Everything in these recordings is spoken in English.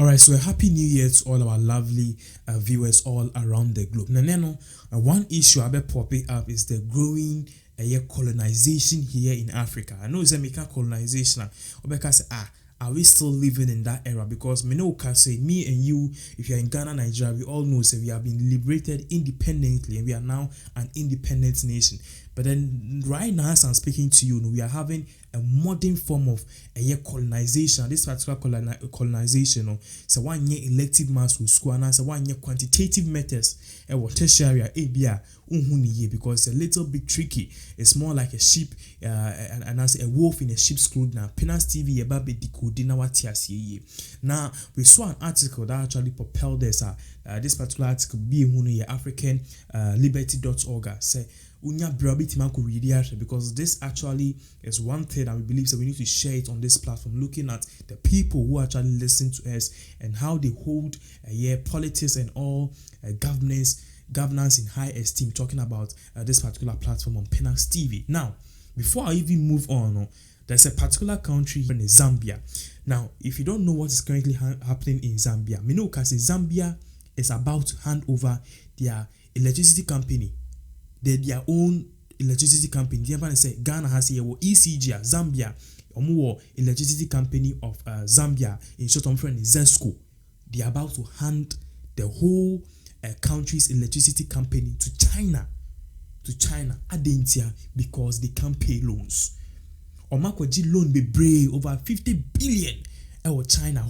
Alright, so a happy new year to all our lovely viewers all around the globe. Now, one issue I've been popping up is the growing colonization here in Africa. I know it's a colonization, because are we still living in that era? Because me can say, me and you, if you're in Ghana, Nigeria, we all know we have been liberated independently and we are now an independent nation. But then right now, as I'm speaking to you, we are having a modern form of colonization. This particular colonization, so one year elective mass will school and so 1 year quantitative methods what tertiary ABA because it's a little bit tricky. It's more like a sheep and as a wolf in a sheep's clothing. Now Pinax TV about decoding our TSE. Now we saw an article that actually propelled this particular article being African liberty.org say because this actually is one thing that we believe, so we need to share it on this platform, looking at the people who actually listen to us and how they hold politics and all governance in high esteem, talking about this particular platform on Pinax TV. Now, before I even move on, there's a particular country in Zambia. Now, if you don't know what is currently happening in Zambia, Zambia is about to hand over their electricity company. Their own electricity company. The say Ghana has here ECG, Zambia, or electricity company of Zambia, in short, friend ZESCO. They are about to hand the whole country's electricity company to China. Adentia, because they can't pay loans. Omakwaji loan be brave over 50 billion China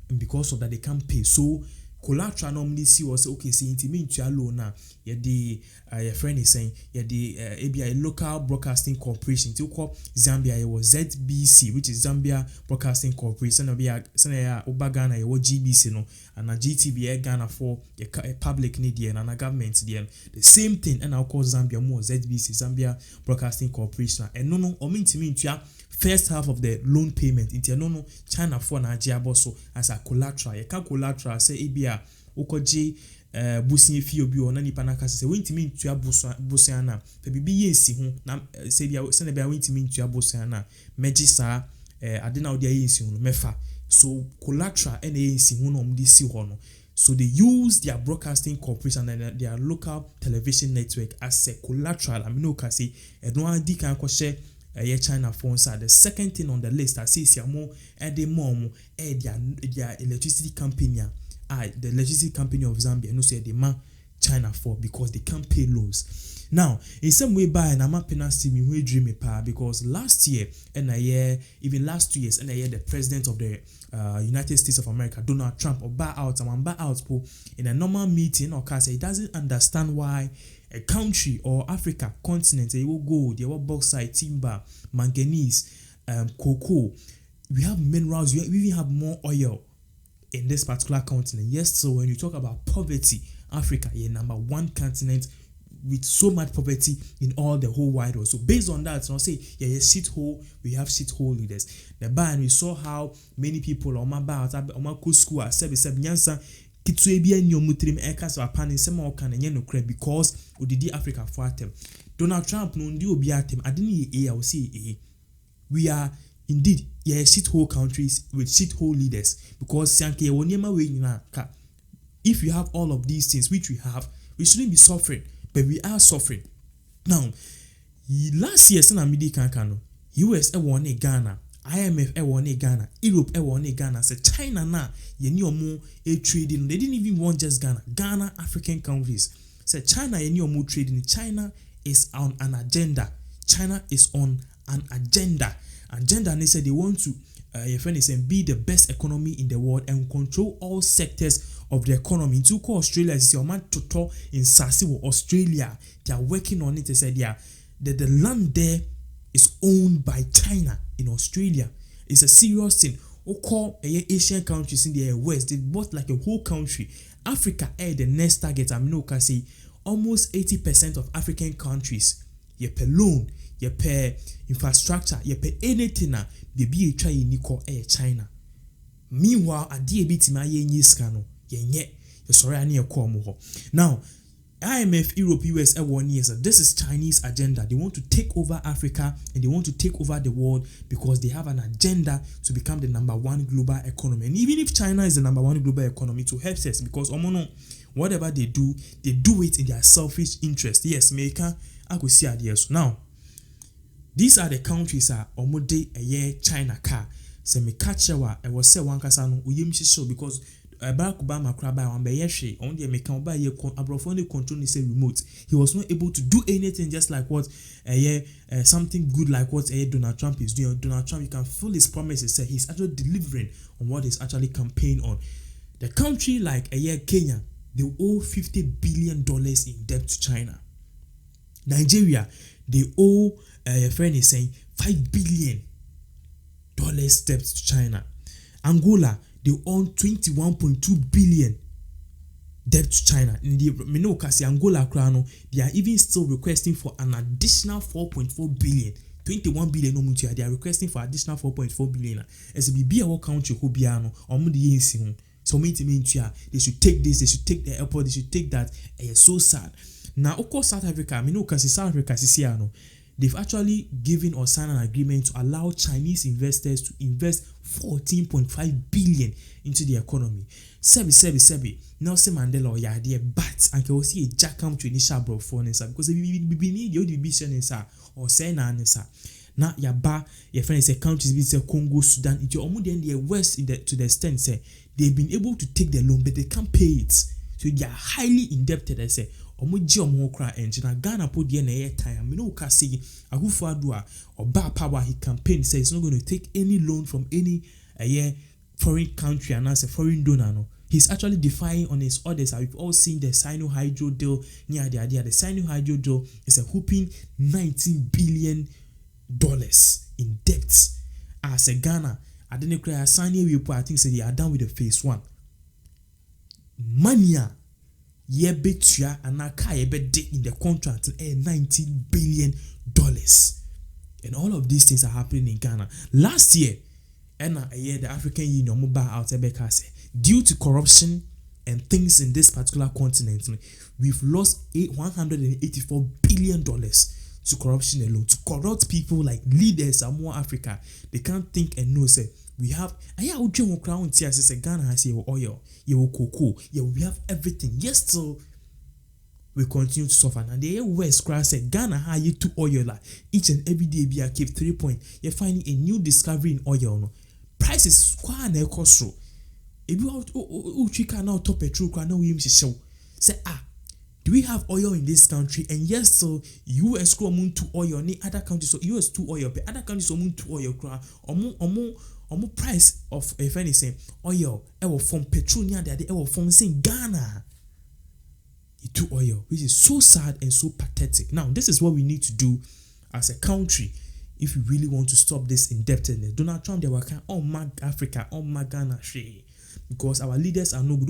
and because of that they can't pay. So collateral normally see was okay, see intimate to loan now. Your friend is saying a local broadcasting corporation to call Zambia it was ZBC, which is Zambia Broadcasting Corporation. Obagana GBC no and a GTV Ghana for a public need and a government the same thing and I'll call Zambia more ZBC Zambia Broadcasting Corporation and no first half of the loan payment into no China for Nigeria so as a collateral. You can collateral say ebia okoji busi fi obi ona nipa na kase say wintimi ntua busiana pe bibi yensi ho na say bia se na bia wintimi ntua busiana meji sa ade na odi yensi ho mefa so collateral na yensi ho no mdi si ho no. So they use their broadcasting corporation and their local television network as a collateral. I mean no can say no adi kan ko share China phone side. The second thing on the list I see is more their electricity company. The electricity company of Zambia no say they man China for because they can't pay loans. Now, in some way by and I'm not penalty me we dream a because last year and even last 2 years and the president of the United States of America, Donald Trump, or buy out in a normal meeting or case he doesn't understand why a country or Africa continent they will gold, they will bauxite, timber, manganese, cocoa. We have minerals, we even have more oil in this particular continent. Yes, so when you talk about poverty, Africa is number one continent with so much poverty in all the whole wide world. So based on that, so I say shithole, we have shithole leaders. The bar and we saw how many people on my bar on my school at 77 nyansa kitwebia nyomutrim ekas apani sema okana nye no kre because odidi Africa for atem. Donald Trump no ndi obi atem adini I will say we are indeed shithole countries with shithole leaders because sanke wonyema we nyina ka. If you have all of these things which we have, we shouldn't be suffering, but we are suffering. Now, last year sena midi kankano US won Ghana, IMF won Ghana, Europe won Ghana, say China na yeni omo trading. They didn't even want just Ghana African countries. Say China yeni omo trading. China is on an agenda. China is on an agenda. Agenda, and they said they want to your friend is saying be the best economy in the world and control all sectors of the economy. To call Australia is your man to in Sasiwo, Australia. They are working on it. They said the land there is owned by China in Australia. It's a serious thing. Call Asian countries in the West, they bought like a whole country. Africa the next target. I mean, can say almost 80% of African countries. You pay loan, you pay infrastructure, you pay anything. Baby, try Nico China. Meanwhile, a dear bit my yen scano. Sorry, I need a call more. Now, IMF, Europe, US, everyone years. This is Chinese agenda. They want to take over Africa and they want to take over the world because they have an agenda to become the number one global economy. And even if China is the number one global economy, to help us because whatever they do it in their selfish interest. Yes, America, I could see ideas. Now, these are the countries omode a year China car. Se me catch wa I was say one kasano uyim show because Barack Obama kraba one be yeshe on the American ba ye abrofone control ni say remote. He was not able to do anything just like what something good like what Donald Trump is doing. Donald Trump, you can feel his promises say he's actually delivering on what he's actually campaigning on. The country like Kenya, they owe $50 billion in debt to China. Nigeria, they owe a friend is saying $5 billion debt to China. Angola, they own 21.2 billion debt to China. In the Minokasi Angola crown, they are even still requesting for an additional 4.4 billion. 21 billion no mutia. They are requesting for additional 4.4 billion. As a BB our country who biano or mudi yin. So they should take this, they should take the airport, they should take that. It's so sad. Now, of course, South Africa, South Africa, they've actually given or signed an agreement to allow Chinese investors to invest 14.5 billion into the economy. Sebi. Nelson Mandela or Yadi, but I can see a jackam to initial brought for Nessa because we need your division or say Nessa. Now, Yaba, your friend say countries with Congo, Sudan, it's your almost the West to the extent say they've been able to take the loan, but they can't pay it. So they are highly indebted. I say, Ghana put the air time. Kasi Akuffo Addo or Ba Power, he campaign says he's not going to take any loan from any foreign country and as a foreign donor. No. He's actually defying on his orders. We've all seen the Sino-Hydro deal near the idea. The Sino-Hydro deal is a whooping $19 billion in debt. As a Ghana, I didn't cry a signing report. I think say they are done with the phase one. Mania. Ye betua anaka ye be in the contract $19 billion. And all of these things are happening in Ghana. Last year, the African Union mobile out due to corruption and things in this particular continent, we've lost $184 billion to corruption alone. To corrupt people like leaders and more Africa, they can't think and know say we have Ghana has your oil, your cocoa, we have everything. Yes, so we continue to suffer. And the West Cross said Ghana has you two oil each and every day be a keep 3 points. You're finding a new discovery in oil. No prices quite a cost. If you have now top petrol now we show say do we have oil in this country? And yes, so US grow moon to oil, any other countries so US to oil, but other countries so moon to oil or more price of if anything oil ever from petrol near the ever from saying Ghana to oil, which is so sad and so pathetic. Now, this is what we need to do as a country if we really want to stop this indebtedness. Donald Trump, they were kind of Africa, Ghana, because our leaders are no good.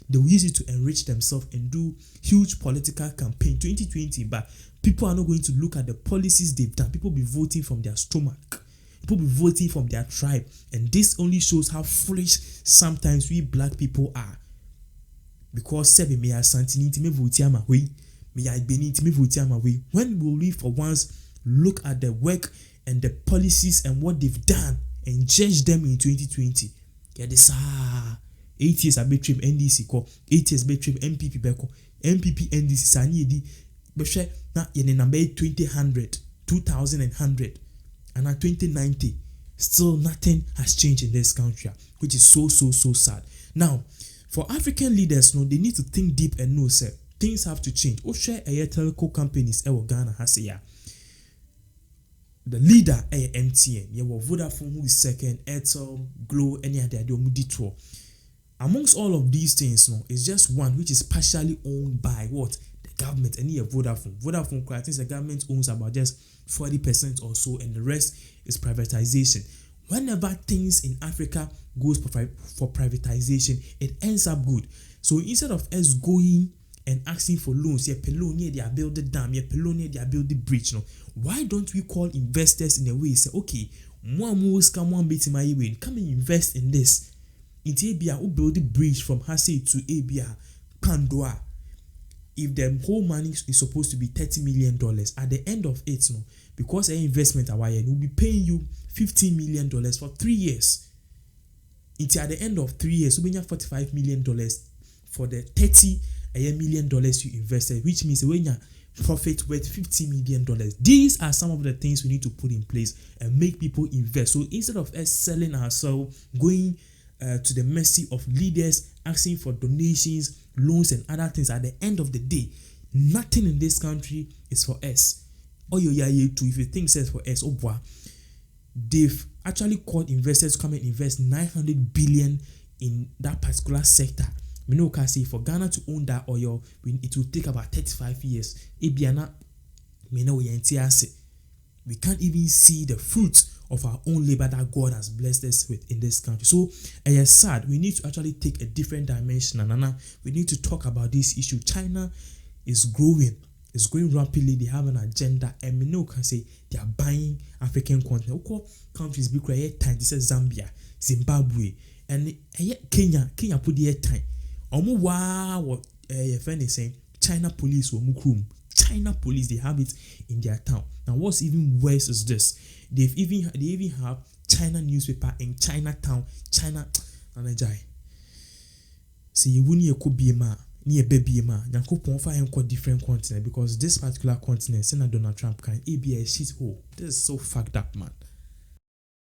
They will use it to enrich themselves and do huge political campaign 2020. But people are not going to look at the policies they've done. People will be voting from their stomach. People will be voting from their tribe. And this only shows how foolish sometimes we black people are. Because when will we for once look at the work and the policies and what they've done and judge them in 2020? Yeah, this 8 years I betray NDC call 8 years betray MPP beko MPP NDC sani di beshe na ye number 2000 and at 2090 still nothing has changed in this country, which is so sad. Now, for African leaders, they need to think deep and know say things have to change. Share telco companies Ghana has the leader MTN, Vodafone who is second, Airtel, Glow, any other Detour. Amongst all of these things, it's just one which is partially owned by what? The government. And Vodafone. Vodafone, I think the government owns about just 40% or so, and the rest is privatization. Whenever things in Africa goes for privatization, it ends up good. So instead of us going and asking for loans, they are building dam, they are building bridge. Why don't we call investors in a way say, okay, come and invest in this. It's Abia who build the bridge from Hase to Abia, Pandoa. if the whole money is supposed to be $30 million, at the end of it, no, because an investment will be paying you $15 million for 3 years. Until at the end of 3 years, you have $45 million for the $30 million you invested, which means when your profit worth $50 million. These are some of the things we need to put in place and make people invest. So instead of us selling ourselves, going to the mercy of leaders, asking for donations, loans, and other things, at the end of the day, nothing in this country is for us. Oh, yeah, too. If you think it's for us, oh boy, they've actually called investors to come and invest 900 billion in that particular sector. We know, can say for Ghana to own that oil, it will take about 35 years. We can't even see the fruits of our own labor that God has blessed us with in this country. So, it's sad. We need to actually take a different dimension. And we need to talk about this issue. China is growing. It's growing rapidly. They have an agenda. And we know, can say they are buying African continent. Countries be created time. This is Zambia, Zimbabwe, and Kenya. Kenya put the time. What your friend is saying, China police will mukrum. China police, they have it in their town. Now, what's even worse is this: they even have China newspaper in Chinatown. China, Nanajai. See, you wouldn't could be near baby ma. Yanko Ponfa and different continent because this particular continent, Senator Donald Trump can be a shithole. This is so fucked up, man.